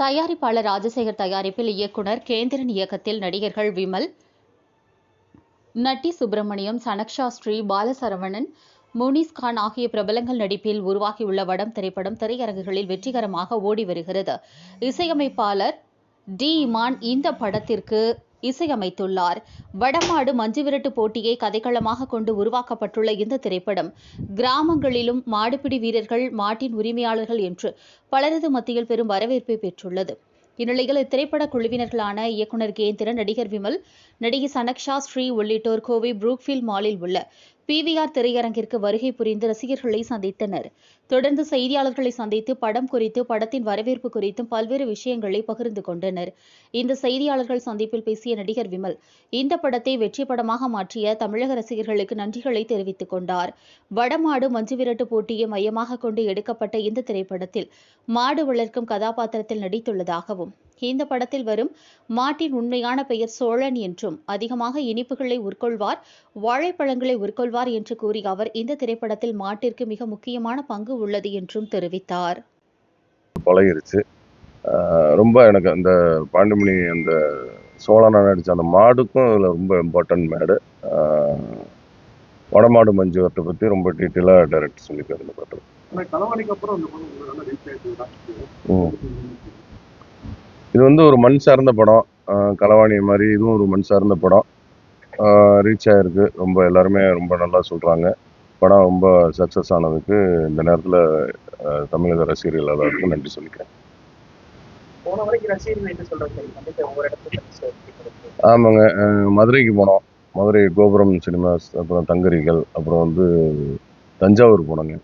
தயாரிப்பாளர் ராஜசேகர் தயாரிப்பில் இயக்குனர் கேந்திரன் இயக்கத்தில் நடிகர்கள் விமல், நட்டி சுப்பிரமணியம், சனக்ஷா ஸ்ரீ, பாலசரவணன், முனிஸ் கான் ஆகிய பிரபலங்கள் நடிப்பில் உருவாகியுள்ள வடம் திரைப்படம் திரையரங்குகளில் வெற்றிகரமாக ஓடி வருகிறது. இசையமைப்பாளர் டி. இமான் இந்த படத்திற்கு இசையமைத்துள்ளார். வடமாடு மஞ்சுவிரட்டு போட்டியை கதைக்களமாக கொண்டு உருவாக்கப்பட்டுள்ள இந்த திரைப்படம் கிராமங்களிலும் மாடுபிடி வீரர்கள், மாட்டின் உரிமையாளர்கள் என்று பலரது மத்தியில் பெரும் வரவேற்பை பெற்றுள்ளது. இந்நிலையில் இத்திரைப்பட குழுவினர்களான இயக்குனர் கேந்திரன், நடிகர் விமல், நடிகை சனக்ஷா ஸ்ரீ உள்ளிட்டோர் கோவை புரூக்ஃபீல்ட் மாலில் உள்ள PVR திரையரங்கிற்கு வருகை புரிந்து ரசிகர்களை சந்தித்தனர். தொடர்ந்து செய்தியாளர்களை சந்தித்து படம் குறித்து, படத்தின் வரவேற்பு குறித்தும் பல்வேறு விஷயங்களை பகிர்ந்து கொண்டனர். இந்த செய்தியாளர்கள் சந்திப்பில் பேசிய நடிகர் விமல், இந்த படத்தை வெற்றி படமாக மாற்றிய தமிழக ரசிகர்களுக்கு நன்றிகளை தெரிவித்துக் கொண்டார். வடமாடு மஞ்சுவிரட்டு போட்டியை மையமாக கொண்டு எடுக்கப்பட்ட இந்த திரைப்படத்தில் மாடு வளர்க்கும் கதாபாத்திரத்தில் நடித்துள்ளதாகவும், இந்த படத்தில் வரும் மாட்டின் உண்மையான பெயர் சோழன் என்றும், அதிகமாக இனிப்புகளை உட்கொள்வார், வாழைப்பழங்களை உட்கொள்வார் என்று கூறிய அவர், இந்த திரைப்படத்தில் மாட்டிற்கு மிக முக்கியமான பங்கு உள்ளது என்றும் தெரிவித்தார். பழகிருச்சு. ரொம்ப எனக்கு அந்த பாண்டிமணி அந்த சோழனா நடிச்ச அந்த மாடுக்கும் இதில் ரொம்ப இம்பார்ட்டன்ட் மேடு. வடமாடு மஞ்சுவரத்தை பற்றி ரொம்ப டீட்டெயிலாக டைரக்டர் சொல்லியிருக்காரு இந்த படத்தில். இது வந்து ஒரு மண் சார்ந்த படம். களவாணி மாதிரி இதுவும் ஒரு மண் சார்ந்த படம். ரீச் ஆகிருக்கு. ரொம்ப எல்லாருமே ரொம்ப நல்லா சொல்கிறாங்க. படம் ரொம்ப சக்ஸஸ் ஆனதுக்கு இந்த நேரத்தில் தமிழக ரசிகர்கள் எல்லாருக்கும் நன்றி சொல்லிக்கிறேன். ஆமாங்க, மதுரைக்கு போனோம். மதுரை கோபுரம் சினிமாஸ், அப்புறம் தங்கரிகள், அப்புறம் வந்து தஞ்சாவூர் போனோங்க.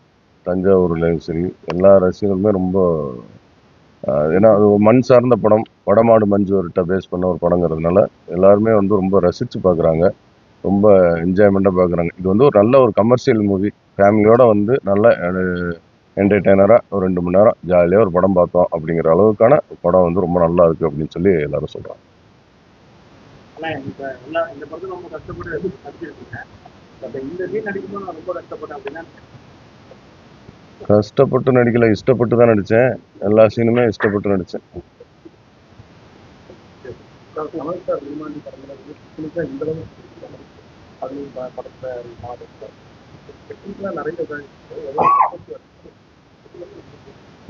தஞ்சாவூர்லேயும் சரி எல்லா ரசிகர்களுமே ரொம்ப, ஏன்னா அது ஒரு மண் சார்ந்த படம், வடமாடு மஞ்சுவரட்டை பேஸ் பண்ண ஒரு படங்கிறதுனால எல்லாருமே வந்து ரொம்ப ரசித்து பார்க்குறாங்க, ரொம்ப என்ஜாய்மெண்ட்டாக பார்க்குறாங்க. இது வந்து ஒரு நல்ல ஒரு கமர்ஷியல் மூவி. ஃபேமிலியோடு வந்து நல்ல என்டர்டெய்னராக ஒரு 2 மணி நேரம் ஜாலியாக ஒரு படம் பார்த்தோம் அப்படிங்கிற அளவுக்கான படம் வந்து ரொம்ப நல்லா இருக்குது அப்படின்னு சொல்லி எல்லாரும் சொல்கிறாங்க. கஷ்டப்பட்டு நடிக்கல, இஷ்டப்பட்டு தான் நடித்தேன். எல்லா சீனுமே இஷ்டப்பட்டு நடித்தேன்.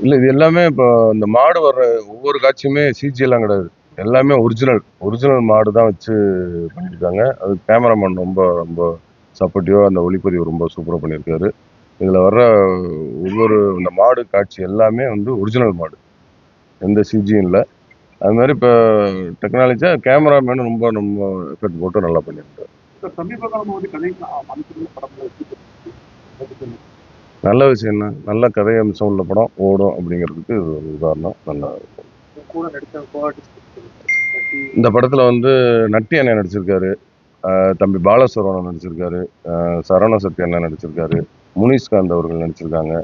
இல்லை, இது எல்லாமே இப்போ இந்த மாடு வர்ற ஒவ்வொரு காட்சியுமே சிஜிஎல்லாம் கிடையாது. எல்லாமே ஒரிஜினல் மாடு தான் வச்சு பண்ணியிருக்காங்க. அது கேமராமேன் ரொம்ப ரொம்ப சப்போர்ட்டிவாக அந்த ஒளிப்பதிவு ரொம்ப சூப்பராக பண்ணியிருக்காரு. இதில் வர்ற ஒவ்வொரு இந்த மாடு காட்சி எல்லாமே வந்து ஒரிஜினல் மாடு, எந்த சிஜியும் இல்லை. அது மாதிரி இப்போ டெக்னாலஜியாக கேமராமேன் ரொம்ப ரொம்ப எஃபெக்ட் போட்டு நல்லா பண்ணியிருக்காரு. நல்ல விஷயம் தான். நல்ல கதை அம்சம் உள்ள படம் ஓடும் அப்படிங்கிறதுக்கு இது ஒரு உதாரணம். நல்லா இருக்கும். இந்த படத்தில் வந்து நட்டி அண்ணன் நடிச்சிருக்காரு, தம்பி பாலசரவணன் நடிச்சிருக்காரு, சரவண சக்தி அண்ணன் நடிச்சிருக்காரு, முனிஸ்காந்த் அவர்கள் நடிச்சிருக்காங்க,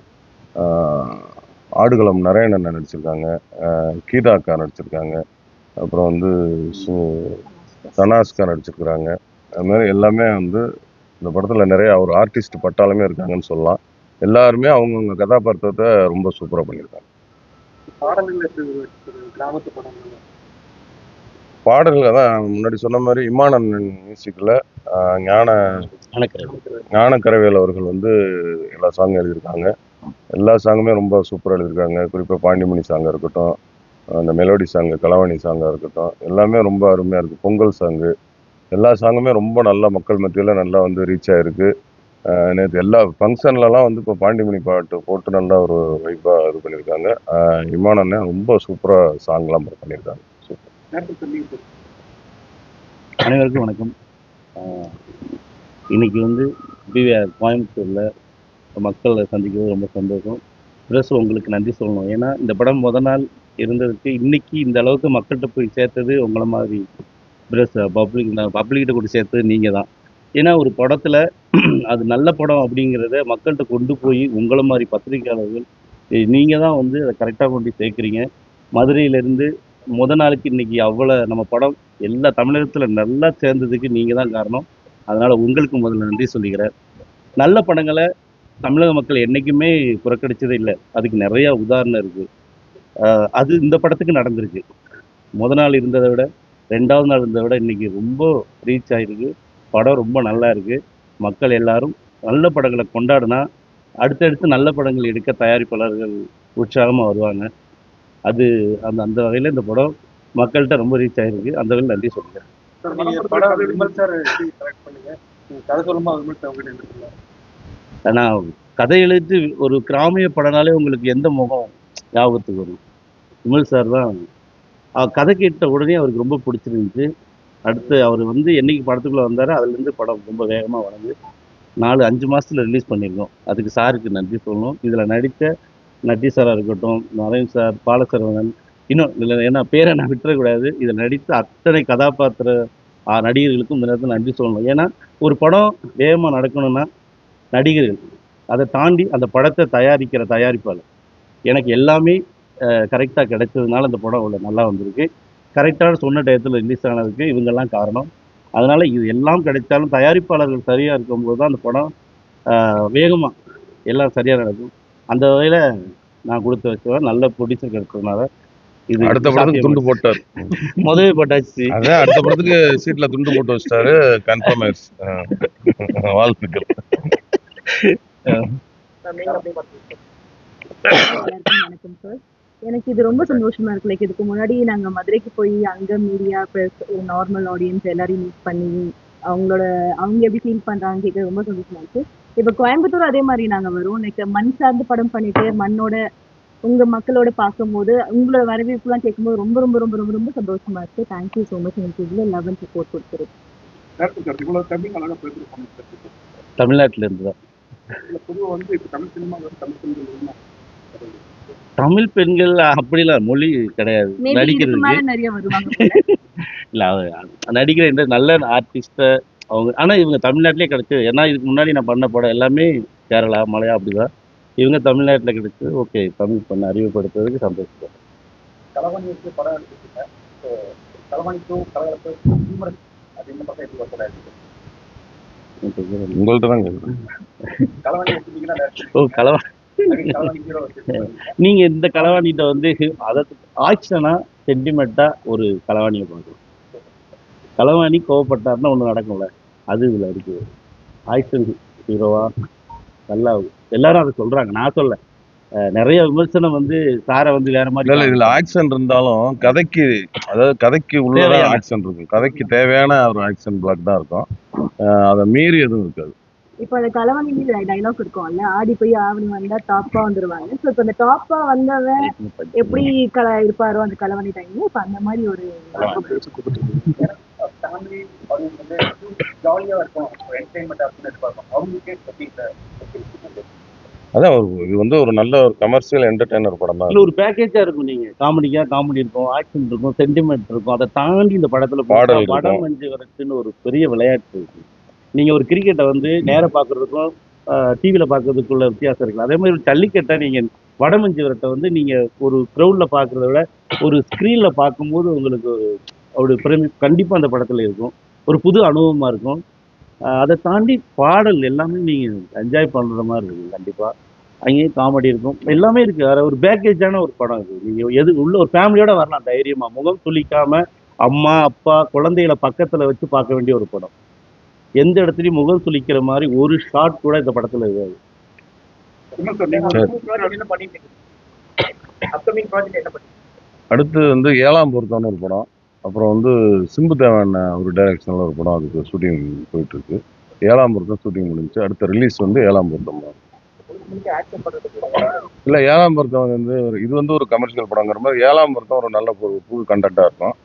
ஆடுகளம் நரேன் அண்ணன் நடிச்சிருக்காங்க, கீதா அக்கா நடிச்சிருக்காங்க, அப்புறம் வந்து சனாஸ்கா நடிச்சிருக்கிறாங்க. அது மாதிரி எல்லாமே வந்து இந்த படத்தில் நிறைய ஒரு ஆர்டிஸ்ட் பட்டாலுமே இருக்காங்கன்னு சொல்லலாம். எல்லாருமே அவங்கவுங்க கதாபாத்திரத்தை ரொம்ப சூப்பராக பண்ணியிருக்காங்க. பாடல்கள் தான் முன்னாடி சொன்ன மாதிரி இமானன் மியூசிக்கில் ஞானக்கரவேல் அவர்கள் வந்து எல்லா சாங்கும் எழுதியிருக்காங்க. எல்லா சாங்குமே ரொம்ப சூப்பராக எழுதியிருக்காங்க. குறிப்பாக பாண்டிமணி சாங்காக இருக்கட்டும், அந்த மெலோடி சாங்கு, களவாணி சாங்காக இருக்கட்டும், எல்லாமே ரொம்ப அருமையாக இருக்குது. பொங்கல் சாங்கு, எல்லா சாங்குமே ரொம்ப நல்லா மக்கள் மத்தியில் நல்லா வந்து ரீச் ஆகிருக்கு. நேற்று எல்லா ஃபங்க்ஷன்லலாம் வந்து இப்போ பாண்டிமணி பாட்டு போட்டு நல்லா ஒரு வைப்பாக இது பண்ணியிருக்காங்க. இமானண்ணே ரொம்ப சூப்பராக சாங்லாம் பண்ணியிருக்காங்க. அனைவருக்கும் வணக்கம். இன்னைக்கு வந்து PVR கோயம்புத்தூரில் மக்களை சந்திக்கிறது ரொம்ப சந்தோஷம். ப்ளஸ் உங்களுக்கு நன்றி சொல்லணும். ஏன்னா இந்த படம் முதல் நாள் இருந்ததுக்கு இன்னைக்கு இந்த அளவுக்கு மக்கள்கிட்ட போய் சேர்த்தது உங்களை மாதிரி ப்ளஸ் பப்ளிக்கிட்ட கொண்டு சேர்த்தது நீங்கள் தான். ஏன்னா ஒரு படத்தில் அது நல்ல படம் அப்படிங்கிறத மக்கள்கிட்ட கொண்டு போய் உங்களை மாதிரி பத்திரிகையாளர்கள் நீங்கள் தான் வந்து அதை கரெக்டாக கொண்டு சேர்க்குறீங்க. மதுரையிலேருந்து முதல் நாளுக்கு இன்றைக்கி அவ்வளோ நம்ம படம் எல்லா தமிழகத்தில் நல்லா சேர்ந்ததுக்கு நீங்கள் தான் காரணம். அதனால் உங்களுக்கு முதல்ல நன்றி சொல்லிக்கிறேன். நல்ல படங்களை தமிழக மக்கள் என்றைக்குமே புறக்கணிச்சதே இல்லை. அதுக்கு நிறையா உதாரணம் இருக்குது. அது இந்த படத்துக்கு நடந்திருக்கு. நாள் இருந்ததை விட 2வது நாள் இருந்ததை விட இன்னைக்கு ரொம்ப ரீச் ஆயிருக்கு. படம் ரொம்ப நல்லா இருக்கு. மக்கள் எல்லாரும் நல்ல படங்களை கொண்டாடினா அடுத்தடுத்து நல்ல படங்கள் எடுக்க தயாரிப்பாளர்கள் உற்சாகமாக வருவாங்க. அது அந்த அந்த வகையில் இந்த படம் மக்கள்கிட்ட ரொம்ப ரீச் ஆயிருக்கு. அந்த வகையில் நன்றி சொல்லிக்கிறேன். நான் கதை எழுதி ஒரு கிராமிய படம்னாலே உங்களுக்கு எந்த முகம் ஞாபகத்துக்கு வரும்? விமல் சார் தான். கதை கேட்ட உடனே அவருக்கு ரொம்ப பிடிச்சிருந்துச்சு. அடுத்து அவர் வந்து என்னைக்கு படத்துக்குள்ளே வந்தாரோ அதுலேருந்து படம் ரொம்ப வேகமாக வளர்ந்து 4-5 மாதத்தில் ரிலீஸ் பண்ணியிருக்கோம். அதுக்கு சாருக்கு நன்றி சொல்லணும். இதில் நடித்த நட்டி சாராக இருக்கட்டும், நரேன் சார், பாலசரவணன், இன்னும் இதில் ஏன்னா பேரை நான் விட்டுறக்கூடாது. இதில் நடித்த அத்தனை கதாபாத்திர நடிகர்களுக்கும் இந்த நேரத்தில் நன்றி சொல்லணும். ஏன்னா ஒரு படம் வேகமாக நடக்கணும்னா நடிகர்கள், அதை தாண்டி அந்த படத்தை தயாரிக்கிற தயாரிப்பாளர், எனக்கு எல்லாமே கரெக்டாக கிடைச்சதுனால அந்த படம் அவ்வளோ நல்லா வந்திருக்கு. கரெக்டான சொன்ன டயத்தில் ரிலீஸ் ஆனதுக்கு இவங்கெல்லாம் காரணம். அதனால் இது எல்லாம் கிடைச்சாலும் தயாரிப்பாளர்கள் சரியாக இருக்கும்போது தான் அந்த படம் வேகமாக எல்லாம் சரியாக நடக்கும். அந்த வகையில் நான் கொடுத்து வச்சவன் நல்ல ப்ரொடியூசர் கிடைச்சதுனால இது அடுத்த படத்துக்கு துண்டு போட்டார். முதவே போட்டாச்சு. அதான் அடுத்த படத்துக்கு சீட்ல துண்டு போட்டு வச்சிட்டாரு. கன்ஃபார்ம் ஆயிடுச்சு. வாழ்த்துக்கள். வணக்கம் சார். எனக்கு இது ரொம்ப சந்தோஷமா இருக்கு. லைக் இதுக்கு முன்னாடி நாங்க மதுரைக்கு போய் அங்க மீடியா பிளஸ் நார்மல் ஆடியன்ஸ் எல்லாரையும் மீட் பண்ணி அவங்க எப்படி ஃபீல் பண்றாங்க கேட்க ரொம்ப சந்தோஷமா இருக்கு. இப்ப கோயம்புத்தூர் அதே மாதிரி நாங்க வரோம். லைக் மண் சார்ந்து படம் பண்ணிட்டு மண்ணோட உங்க மக்களோட பார்க்கும்போது உங்களோட வரவேற்புலாம் கேட்கும்போது ரொம்ப ரொம்ப ரொம்ப ரொம்ப ரொம்ப சந்தோஷமா இருக்கு. Thank you so much. எனக்கு இதுல 11 சப்போர்ட் கொடுத்துருக்கு. தமிழ்நாட்டில இருந்து தான். தமிழ் பெண்கள் அப்படிலாம் மொழி கிடையாது. நடிக்கிறது நிறைய வருவாங்க. இல்லை நடிக்கிற நல்ல ஆர்டிஸ்ட்டை அவங்க, ஆனால் இவங்க தமிழ்நாட்டிலே கிடைச்சது. ஏன்னா இதுக்கு முன்னாடி நான் பண்ண படம் எல்லாமே கேரளா, மலையா அப்படிதான். இவங்க தமிழ்நாட்டில் கிடைச்சு ஓகே தமிழ் பண்ண அறிவுப்படுத்துறதுக்கு சந்தோஷம். உங்கள்கிட்ட தான் கேட்குறேன். ஓ களவாணி. நீங்க இந்த களவாணிகிட்ட வந்து அதை ஆக்ஷனா சென்டிமெண்ட்டா ஒரு களவாணியை பார்க்கணும். களவாணி கோவப்பட்டாருன்னா ஒன்று நடக்கும்ல, அது இதில் இருக்குது. ஆக்ஷன் ஹீரோவா நல்லா எல்லாரும் அதை சொல்றாங்க, நான் சொல்ல. நிறைய விமர்சனம் வந்து சாரை வந்து வேற மாதிரி. இல்ல இதுல ஆக்ஷன் இருந்தாலும் கதைக்கு, அதாவது கதைக்கு உள்ள ஆக்ஷன் இருக்கும். கதைக்கு தேவையான ஒரு ஆக்ஷன் பிளாக் தான் இருக்கும். அதை மீறி எதுவும் இருக்காது. இப்போ அந்த களவாணி டைலாக் இருக்கும்ல, ஆடி போய் ஆவணி வந்தா டாப்பா வந்துருவாங்க. ஸோ இப்போ அந்த டாப்பா வந்தவன் எப்படி இருப்பாரோ அந்த களவாணி டைம்ல, இப்போ அந்த மாதிரி ஒரு அதான் இது வந்து ஒரு நல்ல ஒரு கமர்ஷியல் என்டர்டைனர் படம் தான். ஒரு பேக்கேஜா இருக்கும். நீங்க காமெடி இருக்கும், ஆக்ஷன் இருக்கும், சென்டிமெண்ட் இருக்கும். அதை தாண்டி இந்த படத்துல படம் மஞ்சு வரச்சுன்னு ஒரு பெரிய விளையாட்டு இருக்கு. நீங்க ஒரு கிரிக்கெட்டை வந்து நேர பாக்குறதுக்கும் டிவியில பாக்குறதுக்குள்ள வித்தியாசம் இருக்கு. அதே மாதிரி ஜல்லிக்கட்டை நீங்க வடமஞ்சி வரட்டை வந்து நீங்க ஒரு கிரௌட்ல பாக்குறத விட ஒரு ஸ்கிரீன்ல பார்க்கும்போது உங்களுக்கு ஒரு கண்டிப்பா அந்த படத்துல இருக்கும். ஒரு புது அனுபவமா இருக்கும். அதை தாண்டி பாடல் எல்லாமே நீங்க என்ஜாய் பண்ற மாதிரி இருக்கும். கண்டிப்பா அங்கேயும் காமெடி இருக்கும், எல்லாமே இருக்கு. ஒரு பேக்கேஜான ஒரு படம் இது. நீங்க எது உள்ள ஒரு ஃபேமிலியோட வரலாம் தைரியமா, முகம் சுளிக்காம அம்மா அப்பா குழந்தைகளை பக்கத்துல வச்சு பார்க்க வேண்டிய ஒரு படம். எந்த இடத்துலயும் முகம் சுளிக்கிற மாதிரி ஒரு ஷாட் கூட இந்த படத்துல இருக்காது. அடுத்து வந்து 7ஆம் பொருத்தம்னு ஒரு படம், அப்புறம் வந்து சிம்பு தேவன் ஒரு டைரக்ஷன்ல ஒரு படம், அதுக்கு ஷூட்டிங் போயிட்டு இருக்கு. 7ஆம் பொருத்தம் ஷூட்டிங் முடிஞ்சு அடுத்த ரிலீஸ் வந்து 7ஆம் பொருத்தம் தான். இல்லை 7ஆம் பொருத்தம் வந்து இது வந்து ஒரு கமர்ஷியல் படங்கிற மாதிரி 7ஆம் பொருத்தம் ஒரு நல்ல புது கண்டென்ட்டாக இருக்கும்.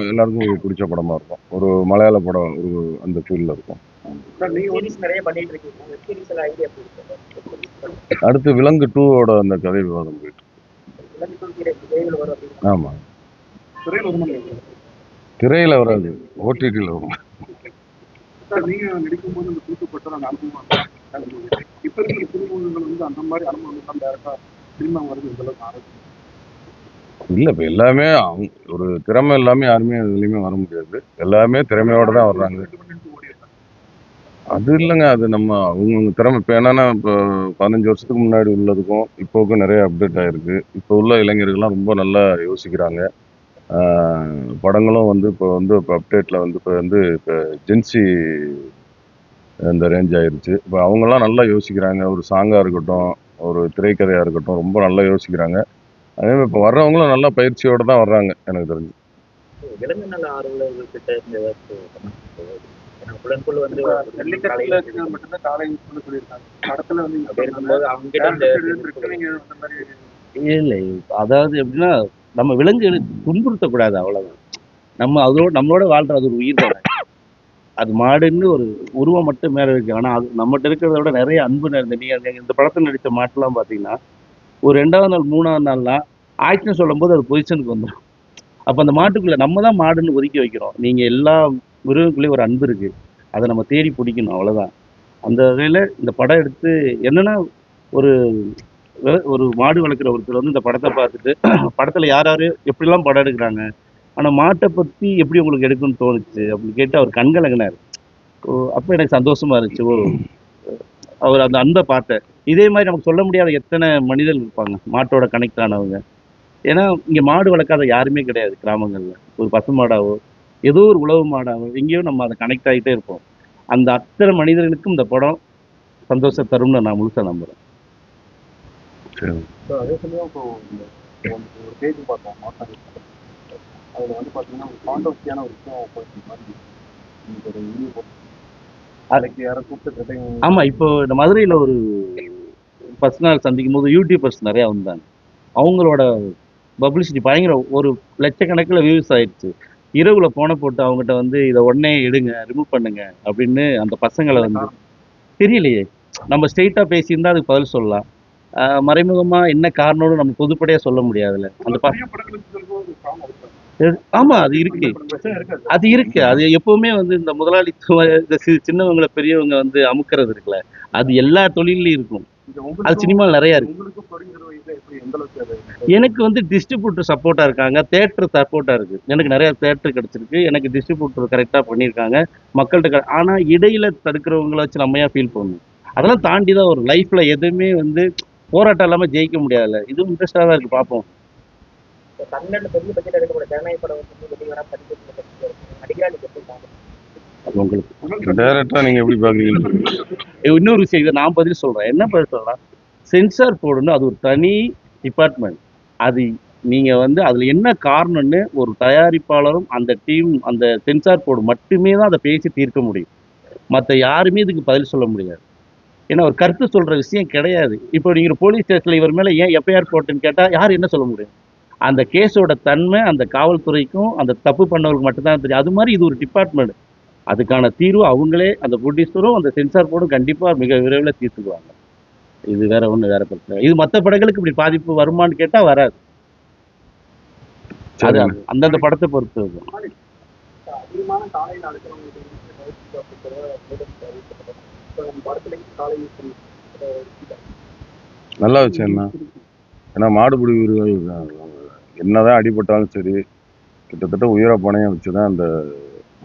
எல்லாருக்கும் பிடிச்ச படமா இருக்கும். ஒரு மலையாள படம் ஒரு அந்த ஃபீல்டில் இருக்கும். அடுத்து விலங்கு 2ஓட அந்த கதை விவாதம் போயிட்டு. ஆமா, திரையில வராது, ஓடிடியில் வரும். இல்ல இப்ப எல்லாமே ஒரு திறமை எல்லாமே யாருமே எதுலையுமே வர முடியாது. எல்லாமே திறமையோட தான் வர்றாங்க. அது இல்லைங்க. அது நம்ம அவங்கவங்க திறமை. இப்போ என்னன்னா, இப்போ 15 வருஷத்துக்கு முன்னாடி உள்ளதுக்கும், இப்போவுக்கும் நிறைய அப்டேட் ஆயிருக்கு. இப்போ உள்ள இளைஞர்கள்லாம் ரொம்ப நல்லா யோசிக்கிறாங்க. ஆ படங்களும் வந்து இப்போ அப்டேட்ல வந்து இப்போ ஜென்சி இந்த ரேஞ்ச் ஆயிருச்சு. இப்போ அவங்கலாம் நல்லா யோசிக்கிறாங்க. ஒரு சாங்கா இருக்கட்டும், ஒரு திரைக்கதையா இருக்கட்டும், ரொம்ப நல்லா யோசிக்கிறாங்க. அதே மாரி இப்போ வர்றவங்களும் நல்லா பயிற்சியோட தான் வர்றாங்க, எனக்கு தெரிஞ்சு. விலங்கு நல ஆர்வலர்கள் கிட்ட இருந்து ஏதாச்சும் ஏன்னா புலன்புல் வந்து ஜல்லிக்கட்டுல இருக்கிறது மட்டும்தான் காலை யூஸ் பண்ண சொல்லியிருக்காங்க. படத்துல வந்து அப்படி இருக்கும்போது அவங்க கிட்ட இந்த நீங்க அந்த மாதிரி இல்லை, அதாவது எப்படின்னா நம்ம விலங்குகளை துன்புறுத்தக்கூடாது, அவ்வளவுதான். நம்ம அதோட நம்மளோட வாழ்ற அது ஒரு உயிர் தானே. அது மாடுன்னு ஒரு உருவம் மட்டும் மேல இருக்கு. ஆனா அது நம்மகிட்ட இருக்கிறத விட நிறைய அன்பு நிறைந்த நீங்க இந்த படத்துல நடிச்ச மாட்டெல்லாம் பாத்தீங்கன்னா ஒரு 2வது நாள் 3வது நாள்லாம் ஆக்ஷன் சொல்லும் போது அது பொசிஷனுக்கு வந்துடும். அப்ப அந்த மாட்டுக்குள்ள நம்ம தான் மாடுன்னு ஒதுக்கி வைக்கிறோம். நீங்க எல்லா மிருகங்களுக்குள்ளேயும் ஒரு அன்பு இருக்கு. அதை நம்ம தேடி பிடிக்கணும், அவ்வளவுதான். அந்த வகையில இந்த படம் எடுத்து என்னன்னா ஒரு ஒரு மாடு வளர்க்குற ஒருத்தர் வந்து இந்த படத்தை பார்த்துட்டு படத்துல யார் யாரு எப்படிலாம் படம் எடுக்கிறாங்க, ஆனா மாட்டை பத்தி எப்படி உங்களுக்கு எடுக்கணும்னு தோணுச்சு அப்படின்னு கேட்டு அவர் கண்கலங்கினார். ஓ, அப்ப எனக்கு சந்தோஷமா இருந்துச்சு. ஓ, அவர் அந்த அன்பை பார்த்தேன். இதே மாதிரி நமக்கு சொல்ல முடியாத எத்தனை மனிதர்கள் இருப்பாங்க மாட்டோட கனெக்ட் ஆனவங்க. ஏன்னா இங்க மாடு வளர்க்காத யாருமே கிடையாது கிராமங்கள்ல. ஒரு பசு மாடாவோ ஏதோ ஒரு உழவு மாடாவோ எங்கேயோ நம்ம அதை கனெக்ட் ஆகிட்டே இருப்போம். அந்த அத்தனை மனிதர்களுக்கும் இந்த படம் சந்தோஷம் தரும்னு நான் முழுசா நம்புறேன். சரி. அதே சமயம் இப்போ ஒரு பேஜ் பார்த்தோம் மாசாணி. அதுல வந்து பாத்தீங்கன்னா ஒரு கான்ட்ரவர்சியான ஒரு விஷயம் போயிட்டு மாதிரி இன்னைக்கு ஒரு வீடியோ போட்டு அதுக்கு யாரை கூப்பிட்டு ஆமா, இப்போ இந்த மதுரையில ஒரு ஃபர்ஸ்ட் நாள் சந்திக்கும் போது யூடியூபர்ஸ் நிறைய வந்தாங்க. அவங்களோட பப்ளிசிட்டி பயங்கர, ஒரு லட்சக்கணக்கில் வியூஸ் ஆயிடுச்சு. இரவுல போன போட்டு அவங்ககிட்ட வந்து இதை உடனே எடுங்க, ரிமூவ் பண்ணுங்க அப்படின்னு அந்த பசங்களை வந்து தெரியலையே. நம்ம ஸ்ட்ரெயிட்டா பேசியிருந்தா அதுக்கு பதில் சொல்லலாம். மறைமுகமா என்ன காரணம்னு நம்ம பொதுப்படையா சொல்ல முடியாதுல்ல. அந்த ஆமா, அது இருக்கு. அது இருக்கு. அது எப்பவுமே வந்து இந்த முதலாளித்துவ இந்த சின்னவங்களை பெரியவங்க வந்து அமுக்கிறது இருக்குல்ல, அது எல்லா தொழிலையும் இருக்கும். அது சினிமாவில் நிறைய இருக்கு. எனக்கு வந்து டிஸ்ட்ரிபியூட்டர் சப்போர்ட்டா இருக்காங்க, தேட்டர் சப்போர்ட்டா இருக்கு. எனக்கு நிறைய தேட்டர் கிடைச்சிருக்கு, எனக்கு டிஸ்ட்ரிபியூட்டர் கரெக்டா பண்ணியிருக்காங்க மக்கள்கிட்ட. ஆனா இடையில தடுக்கிறவங்களை வச்சு நம்ம ஏன் ஃபீல் பண்ணணும்? அதெல்லாம் தாண்டி தான் ஒரு லைஃப்ல எதுவுமே வந்து போராட்டம் இல்லாம ஜெயிக்க முடியாதுல்ல. இதுவும் இன்ட்ரெஸ்டா தான் இருக்கு, பார்ப்போம். தமிழ்நாட்டில் பெரிய பட்ஜெட் எடுக்கக்கூடிய ஜனநாயக படம் உங்களுக்கு டைரக்டா நீங்க எப்படி பாக்குறீங்க? இன்னொரு விஷயம், இதை நான் பதில் சொல்றேன். என்ன பதில் சொல்றேன்? சென்சார் போர்டுன்னு அது ஒரு தனி டிபார்ட்மெண்ட். அது நீங்க வந்து அதுல என்ன காரணம்னு ஒரு தயாரிப்பாளரும் அந்த டீம் அந்த சென்சார் போர்டு மட்டுமே தான் அதை பேசி தீர்க்க முடியும். மற்ற யாருமே இதுக்கு பதில் சொல்ல முடியாது. ஏன்னா ஒரு கருத்து சொல்ற விஷயம் கிடையாது. இப்போ நீங்க போலீஸ் ஸ்டேஷன்ல இவர் மேல ஏன் எஃப்ஐஆர் போட்டுன்னு கேட்டா யார் என்ன சொல்ல முடியும்? அந்த கேஸோட தன்மை அந்த காவல்துறைக்கும் அந்த தப்பு பண்ணவங்களுக்கு மட்டும்தான் தெரியும். அது மாதிரி இது ஒரு டிபார்ட்மெண்ட். அதுக்கான தீர்வு அவங்களே, அந்த ப்ரொடியூசரும் அந்த சென்சார் போர்டும் கண்டிப்பா மிக விரைவில் தீர்த்துக்குவாங்க. இது வேற ஒண்ணு, வேற பிரச்சனை. இது மற்ற படங்களுக்கு இப்படி பாதிப்பு வருமானு கேட்டா வராது. அது அந்தந்த படத்தை பொறுத்து இருக்கும். அதிகமான காலையில் அழைக்கிறவங்களுக்கு நல்ல விஷயம் தான். ஏன்னா மாடுபிடி வீரர்கள் என்னதான் அடிபட்டாலும் சரி, கிட்டத்தட்ட உயிரை பணையம் வச்சுதான் அந்த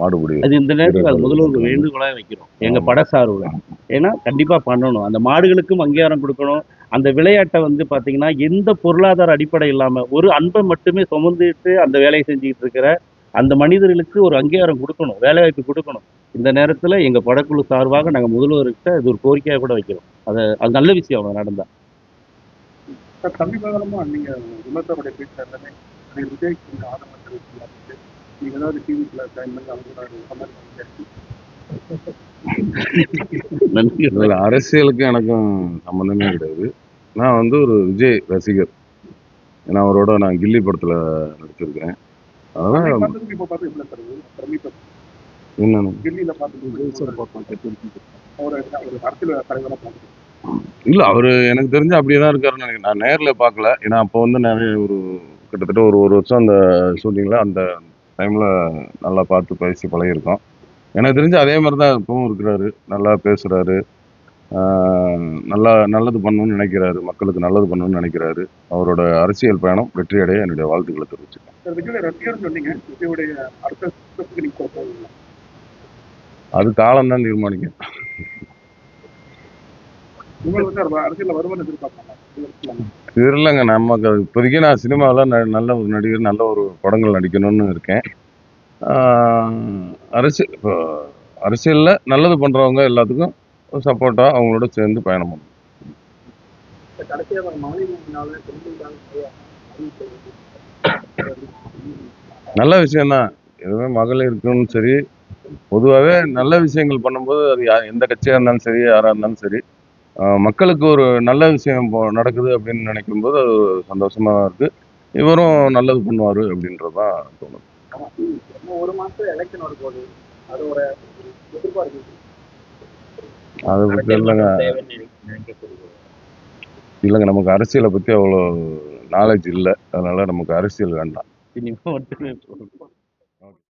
மாடுபிடி. அது இந்த நேரத்தில் அது முதல்வர் வேண்டுகோளாக வைக்கிறோம் எங்க பட சார்பில். ஏன்னா கண்டிப்பா பண்ணணும், அந்த மாடுகளுக்கும் அங்கீகாரம் கொடுக்கணும். அந்த விளையாட்டை வந்து பாத்தீங்கன்னா எந்த பொருளாதார அடிப்படை இல்லாம ஒரு அன்பை மட்டுமே சுமந்துட்டு அந்த வேலையை செஞ்சுக்கிட்டு இருக்கிற அந்த மனிதர்களுக்கு ஒரு அங்கீகாரம் கொடுக்கணும், வேலை வாய்ப்பு கொடுக்கணும். இந்த நேரத்துல எங்க படக்குழு சார்பாக நாங்க முதல்வர்கிட்ட இது ஒரு கோரிக்கையாக கூட வைக்கிறோம். அது நல்ல விஷயம் அவங்க நடந்தா. சமீபகாலமா நீங்க விமர்சனப்படைய பேச்சு எல்லாமே விஜய் ஆதரவு தெரிவிச்சு நீங்க ஏதாவது டிவிக்குள்ள ஜாயின் பண்ணி அவங்க நன்றி. அரசியலுக்கு எனக்கும் சம்பந்தமே கிடையாது. நான் வந்து ஒரு விஜய் ரசிகர். ஏன்னா அவரோட நான் கில்லி படத்துல நடிச்சிருக்கேன். அதனால இப்ப பார்த்து எப்படி சார் என்னன்னு கில்லியில பார்த்து ஒரு அரசியல் தலைவராக பார்த்து இல்ல, அவரு எனக்கு தெரிஞ்சு அப்படியேதான் இருக்காருன்னு நினைக்கிறேன். நான் நேர்ல பார்க்கல. ஏன்னா அப்போ வந்து நிறைய கிட்டத்தட்ட ஒரு வருஷம் அந்த ஷூட்டிங்ல அந்த டைம்ல நல்லா பார்த்து பேசி பழகிருக்கோம். எனக்கு தெரிஞ்சு அதே மாதிரி தான் இப்பவும் இருக்கிறாரு. நல்லா பேசுறாரு, நல்லா நல்லது பண்ணணும்னு நினைக்கிறாரு, மக்களுக்கு நல்லது பண்ணணும்னு நினைக்கிறாரு. அவரோட அரசியல் பயணம் வெற்றி அடைய என்னுடைய வாழ்த்துக்களை தெரிவிச்சுக்கேன். விஜயோட ரசிகர் சொன்னீங்க, விஜயோடைய அடுத்த அது காலம்தான் தீர்மானிக்கும். உங்களுக்கு சார் அரசியல்ல வருமானம் எதிர்பார்க்கலாம் தெரியலங்க, நமக்கு அது இப்போதைக்கு நான் சினிமாவில் நல்ல ஒரு நடிகர், நல்ல ஒரு படங்கள் நடிக்கணும்னு இருக்கேன். அரசியல் இப்போ அரசியலில் நல்லது பண்ணுறவங்க எல்லாத்துக்கும் சப்போர்ட்டாக அவங்களோட சேர்ந்து பயணம் பண்ணணும். கடைசியாக மகளிர்னால பெண்களுக்கான நல்ல விஷயம்தான். எதுவுமே மகளிருக்கும் சரி, பொதுவாகவே நல்ல விஷயங்கள் பண்ணும்போது அது எந்த கட்சியாக இருந்தாலும் சரி, யாராக இருந்தாலும் சரி, மக்களுக்கு ஒரு நல்ல விஷயம் நடக்குது அப்படின்னு நினைக்கும்போது அது சந்தோஷமா இருக்கு. இவரும் நல்லது பண்ணுவார் அப்படின்றது தான் தோணுது. ஒரு மாசம் எலெக்ஷன் வரப்போகுது, அதோட எதிர்பார்ப்பு அதை பற்றி இல்லைங்க, நமக்கு அரசியலை பற்றி அவ்வளோ நாலேஜ் இல்லை, அதனால நமக்கு அரசியல் வேண்டாம். சினிமா மட்டுமே போதும்.